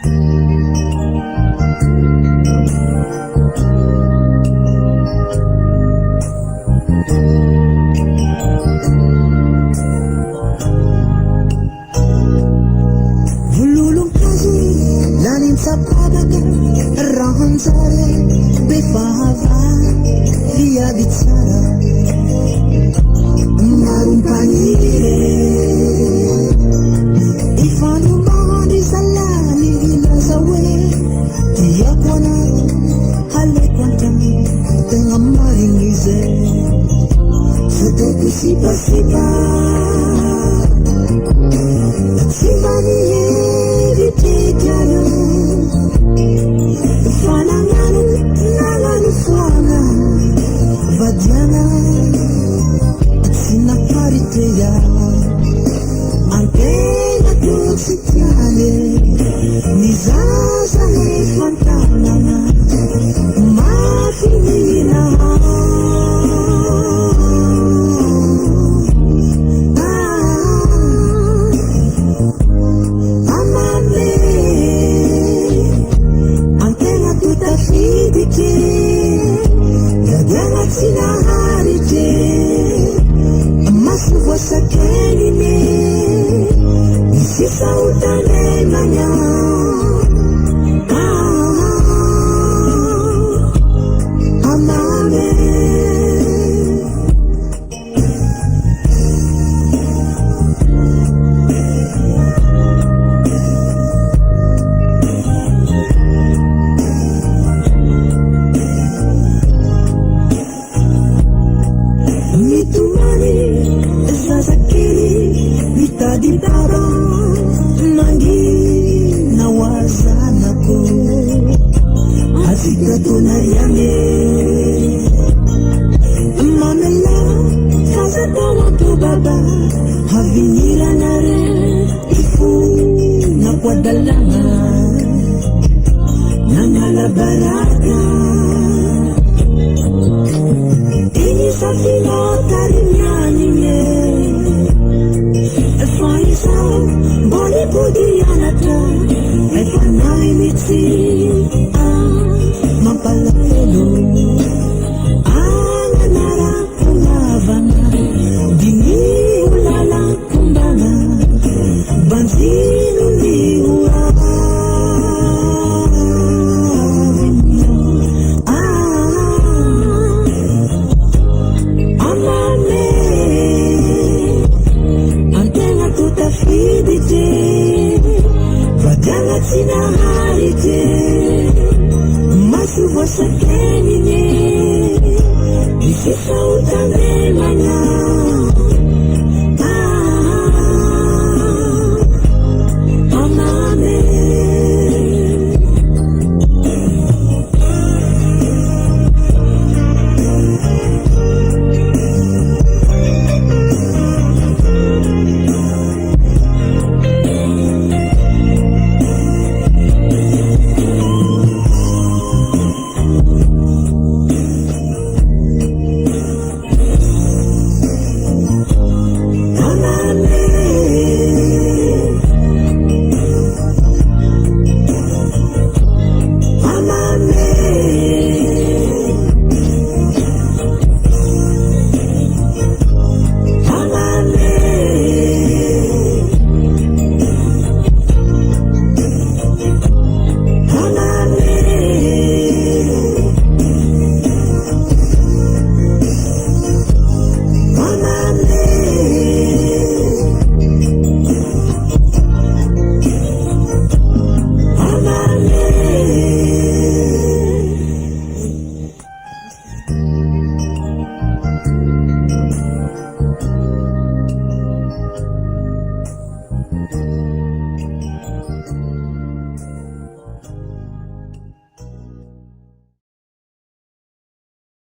Vololonkazo, lanin-tsakabaka, raha hanjary, be fahavalo, Viavy tsara, maro mpagniry, Ifandrombahan-dry zalah, hilaza hoe, Tiàko halaiko Tegna marigny ataoko sipasipa, tsy mba nihevitry Tiàko, fa nagnano foagna, Vadiagna tsy naparitrea, an-tagnagna tsy tiale, ny zaza efa an-tagnana, mafy ny Raha. Amame an-tegna to tafiditry, Vadiagna tsy naharitry, Maso Voa Sakay ny sisa hotanenagna. Amame mitomany zazakely mitady tara, nangina ho azanako, azikatona ihany mamela fazatao baba, havinirana ifona koadalana, Nagnala-baràka, inisafinotarimianime, fa izao mbola ipodianatra, efa nahy mitsy mampalahelo, ananarako lavana, diny ho lalan-kombàgna, banjino ny ho amame an-tegna to tafiditry, Vadiagna tsy naharitry, Maso Voa Sakay ny sisa hotanenagna.